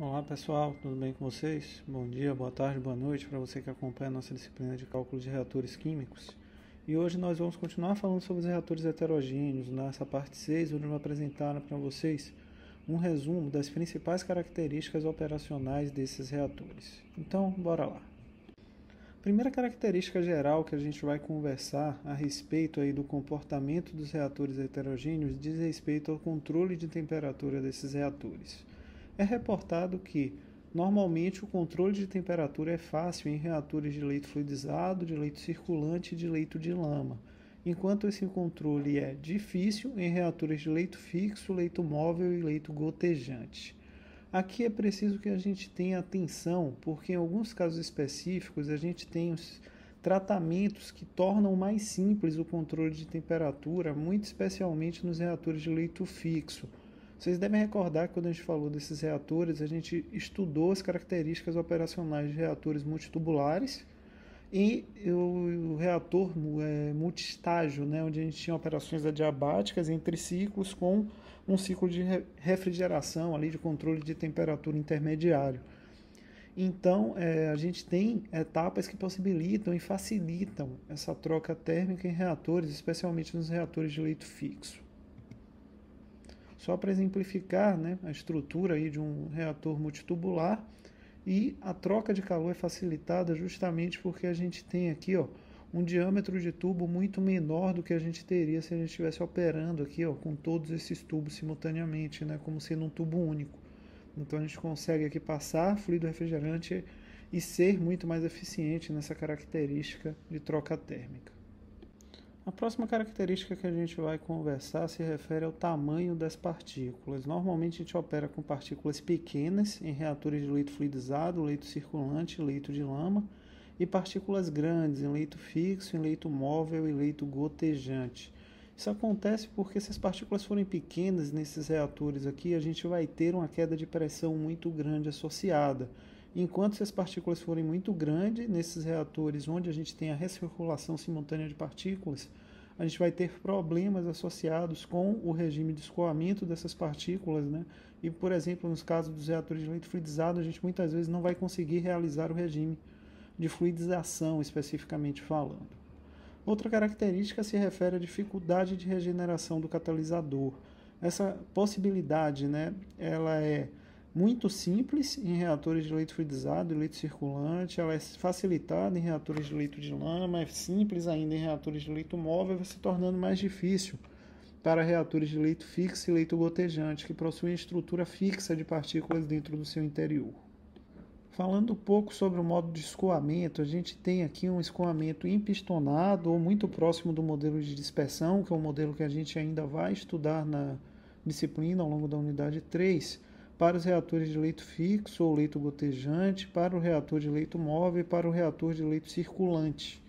Olá pessoal, tudo bem com vocês? Bom dia, boa tarde, boa noite para você que acompanha a nossa disciplina de cálculo de reatores químicos. E hoje nós vamos continuar falando sobre os reatores heterogêneos, nessa parte 6, onde eu vou apresentar para vocês um resumo das principais características operacionais desses reatores. Então, bora lá. A primeira característica geral que a gente vai conversar a respeito aí do comportamento dos reatores heterogêneos diz respeito ao controle de temperatura desses reatores. É reportado que, normalmente, o controle de temperatura é fácil em reatores de leito fluidizado, de leito circulante e de leito de lama, enquanto esse controle é difícil em reatores de leito fixo, leito móvel e leito gotejante. Aqui é preciso que a gente tenha atenção, porque em alguns casos específicos a gente tem os tratamentos que tornam mais simples o controle de temperatura, muito especialmente nos reatores de leito fixo. Vocês devem recordar que quando a gente falou desses reatores, a gente estudou as características operacionais de reatores multitubulares e o reator multistágio, né, onde a gente tinha operações adiabáticas entre ciclos com um ciclo de refrigeração, ali, de controle de temperatura intermediário. Então, a gente tem etapas que possibilitam e facilitam essa troca térmica em reatores, especialmente nos reatores de leito fixo. Só para exemplificar, né, a estrutura aí de um reator multitubular, e a troca de calor é facilitada justamente porque a gente tem aqui um diâmetro de tubo muito menor do que a gente teria se a gente estivesse operando aqui com todos esses tubos simultaneamente, né, como sendo um tubo único. Então a gente consegue aqui passar fluido refrigerante e ser muito mais eficiente nessa característica de troca térmica. A próxima característica que a gente vai conversar se refere ao tamanho das partículas. Normalmente a gente opera com partículas pequenas em reatores de leito fluidizado, leito circulante, leito de lama, e partículas grandes em leito fixo, em leito móvel e leito gotejante. Isso acontece porque se as partículas forem pequenas nesses reatores aqui, a gente vai ter uma queda de pressão muito grande associada. Enquanto se as partículas forem muito grandes nesses reatores onde a gente tem a recirculação simultânea de partículas, a gente vai ter problemas associados com o regime de escoamento dessas partículas, né? E, por exemplo, nos casos dos reatores de leito fluidizado, a gente muitas vezes não vai conseguir realizar o regime de fluidização, especificamente falando. Outra característica se refere à dificuldade de regeneração do catalisador. Essa possibilidade, né, ela é muito simples em reatores de leito fluidizado e leito circulante, ela é facilitada em reatores de leito de lama, é simples ainda em reatores de leito móvel, vai se tornando mais difícil para reatores de leito fixo e leito gotejante, que possuem estrutura fixa de partículas dentro do seu interior. Falando um pouco sobre o modo de escoamento, a gente tem aqui um escoamento empistonado ou muito próximo do modelo de dispersão, que é um modelo que a gente ainda vai estudar na disciplina ao longo da unidade 3, para os reatores de leito fixo ou leito gotejante, para o reator de leito móvel e para o reator de leito circulante.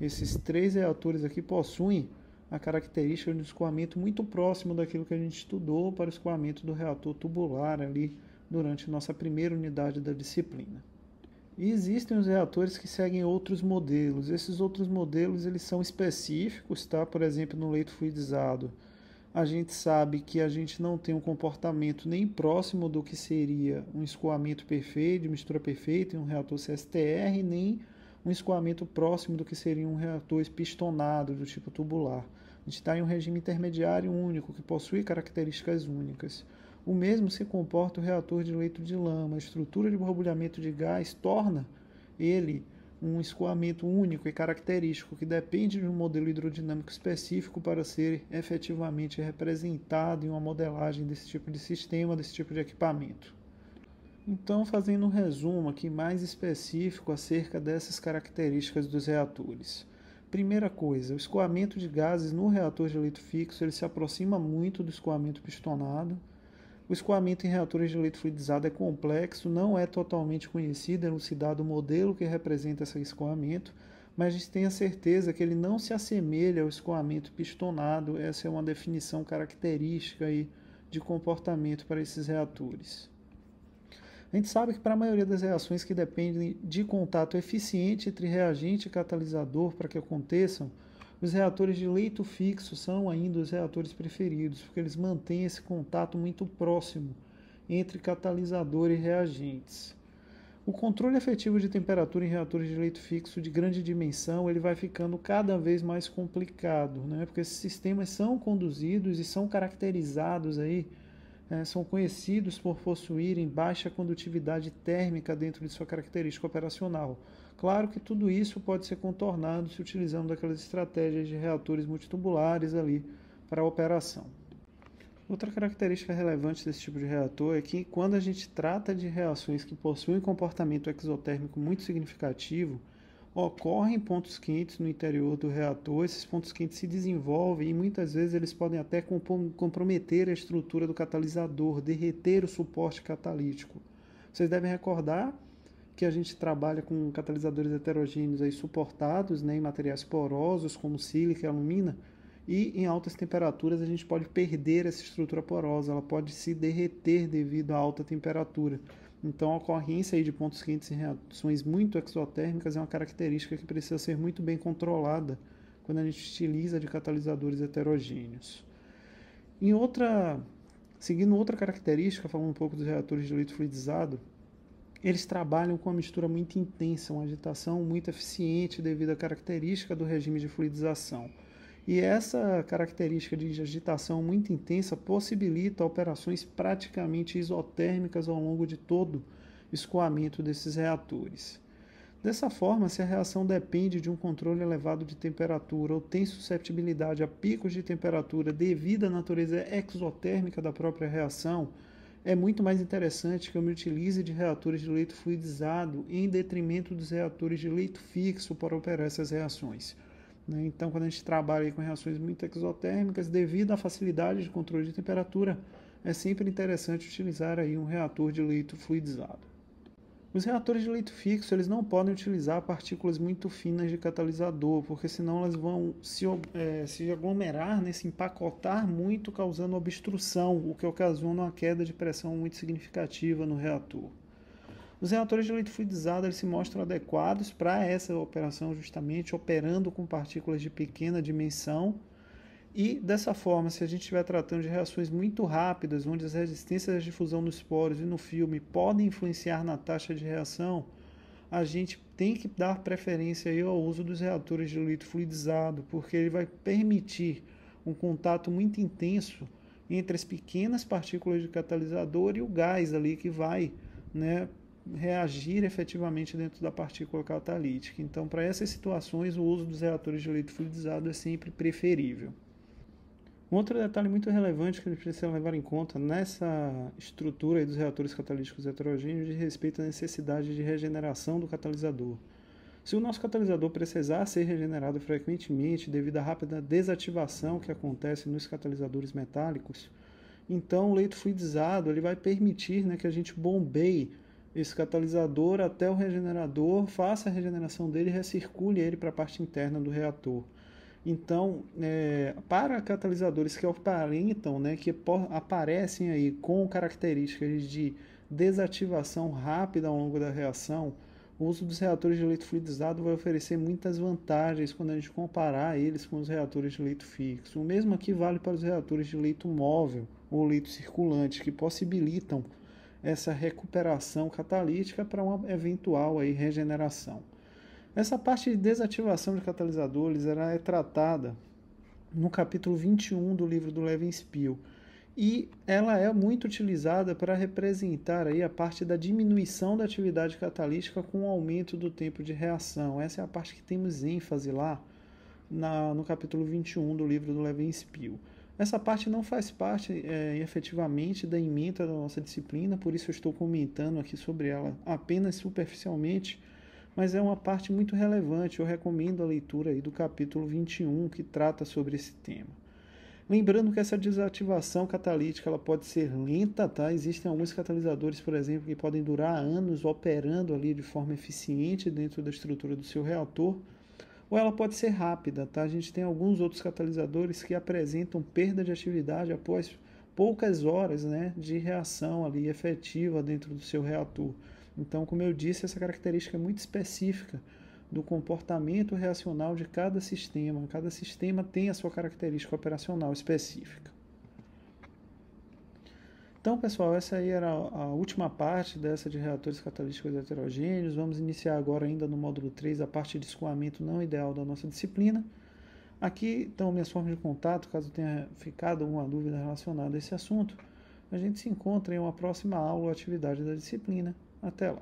Esses três reatores aqui possuem a característica de um escoamento muito próximo daquilo que a gente estudou para o escoamento do reator tubular ali durante nossa primeira unidade da disciplina. E existem os reatores que seguem outros modelos. Esses outros modelos eles são específicos, tá? Por exemplo, no leito fluidizado, a gente sabe que a gente não tem um comportamento nem próximo do que seria um escoamento perfeito, de mistura perfeita em um reator CSTR, nem um escoamento próximo do que seria um reator pistonado do tipo tubular. A gente está em um regime intermediário único, que possui características únicas. O mesmo se comporta o reator de leito de lama. A estrutura de borbulhamento de gás torna ele um escoamento único e característico que depende de um modelo hidrodinâmico específico para ser efetivamente representado em uma modelagem desse tipo de sistema, desse tipo de equipamento. Então, fazendo um resumo aqui mais específico acerca dessas características dos reatores. Primeira coisa, o escoamento de gases no reator de leito fixo ele se aproxima muito do escoamento pistonado. O escoamento em reatores de leito fluidizado é complexo, não é totalmente conhecido, elucidado o modelo que representa esse escoamento, mas a gente tem a certeza que ele não se assemelha ao escoamento pistonado. Essa é uma definição característica aí de comportamento para esses reatores. A gente sabe que para a maioria das reações que dependem de contato eficiente entre reagente e catalisador para que aconteçam, os reatores de leito fixo são ainda os reatores preferidos, porque eles mantêm esse contato muito próximo entre catalisador e reagentes. O controle efetivo de temperatura em reatores de leito fixo de grande dimensão ele vai ficando cada vez mais complicado, né? Porque esses sistemas são conduzidos e são caracterizados aí, são conhecidos por possuírem baixa condutividade térmica dentro de sua característica operacional. Claro que tudo isso pode ser contornado se utilizando aquelas estratégias de reatores multitubulares ali para a operação. Outra característica relevante desse tipo de reator é que quando a gente trata de reações que possuem comportamento exotérmico muito significativo, ocorrem pontos quentes no interior do reator, esses pontos quentes se desenvolvem e muitas vezes eles podem até comprometer a estrutura do catalisador, derreter o suporte catalítico. Vocês devem recordar que a gente trabalha com catalisadores heterogêneos aí suportados, né, em materiais porosos como sílica e alumina, e em altas temperaturas a gente pode perder essa estrutura porosa, ela pode se derreter devido à alta temperatura. Então a ocorrência aí de pontos quentes em reações muito exotérmicas é uma característica que precisa ser muito bem controlada quando a gente utiliza de catalisadores heterogêneos. Seguindo outra característica, falando um pouco dos reatores de leito fluidizado, eles trabalham com uma mistura muito intensa, uma agitação muito eficiente devido à característica do regime de fluidização. E essa característica de agitação muito intensa possibilita operações praticamente isotérmicas ao longo de todo o escoamento desses reatores. Dessa forma, se a reação depende de um controle elevado de temperatura ou tem susceptibilidade a picos de temperatura devido à natureza exotérmica da própria reação, é muito mais interessante que eu me utilize de reatores de leito fluidizado em detrimento dos reatores de leito fixo para operar essas reações. Então, quando a gente trabalha com reações muito exotérmicas, devido à facilidade de controle de temperatura, é sempre interessante utilizar aí um reator de leito fluidizado. Os reatores de leito fixo eles não podem utilizar partículas muito finas de catalisador, porque senão elas vão se aglomerar, né, se empacotar muito, causando obstrução, o que ocasiona uma queda de pressão muito significativa no reator. Os reatores de leito fluidizado eles se mostram adequados para essa operação, justamente operando com partículas de pequena dimensão. E dessa forma, se a gente estiver tratando de reações muito rápidas, onde as resistências à difusão nos poros e no filme podem influenciar na taxa de reação, a gente tem que dar preferência aí ao uso dos reatores de leito fluidizado, porque ele vai permitir um contato muito intenso entre as pequenas partículas de catalisador e o gás ali que vai, né, reagir efetivamente dentro da partícula catalítica. Então, para essas situações, o uso dos reatores de leito fluidizado é sempre preferível. Um outro detalhe muito relevante que a gente precisa levar em conta nessa estrutura dos reatores catalíticos heterogêneos diz respeito à necessidade de regeneração do catalisador. Se o nosso catalisador precisar ser regenerado frequentemente devido à rápida desativação que acontece nos catalisadores metálicos, então o leito fluidizado ele vai permitir, né, que a gente bombeie esse catalisador até o regenerador, faça a regeneração dele e recircule ele para a parte interna do reator. Então, para catalisadores que aparentam, né, que aparecem aí com características de desativação rápida ao longo da reação, o uso dos reatores de leito fluidizado vai oferecer muitas vantagens quando a gente comparar eles com os reatores de leito fixo. O mesmo aqui vale para os reatores de leito móvel ou leito circulante, que possibilitam essa recuperação catalítica para uma eventual aí regeneração. Essa parte de desativação de catalisadores é tratada no capítulo 21 do livro do Levenspiel e ela é muito utilizada para representar aí a parte da diminuição da atividade catalítica com o aumento do tempo de reação. Essa é a parte que temos ênfase lá no capítulo 21 do livro do Levenspiel. Essa parte não faz parte efetivamente da ementa da nossa disciplina, por isso eu estou comentando aqui sobre ela apenas superficialmente, mas é uma parte muito relevante. Eu recomendo a leitura aí do capítulo 21, que trata sobre esse tema. Lembrando que essa desativação catalítica ela pode ser lenta, tá? Existem alguns catalisadores, por exemplo, que podem durar anos operando ali de forma eficiente dentro da estrutura do seu reator, ou ela pode ser rápida, tá? A gente tem alguns outros catalisadores que apresentam perda de atividade após poucas horas, né, de reação ali efetiva dentro do seu reator. Então, como eu disse, essa característica é muito específica do comportamento reacional de cada sistema. Cada sistema tem a sua característica operacional específica. Então, pessoal, essa aí era a última parte dessa de reatores catalíticos heterogêneos. Vamos iniciar agora ainda no módulo 3 a parte de escoamento não ideal da nossa disciplina. Aqui estão minhas formas de contato, caso tenha ficado alguma dúvida relacionada a esse assunto. A gente se encontra em uma próxima aula ou atividade da disciplina. Até lá!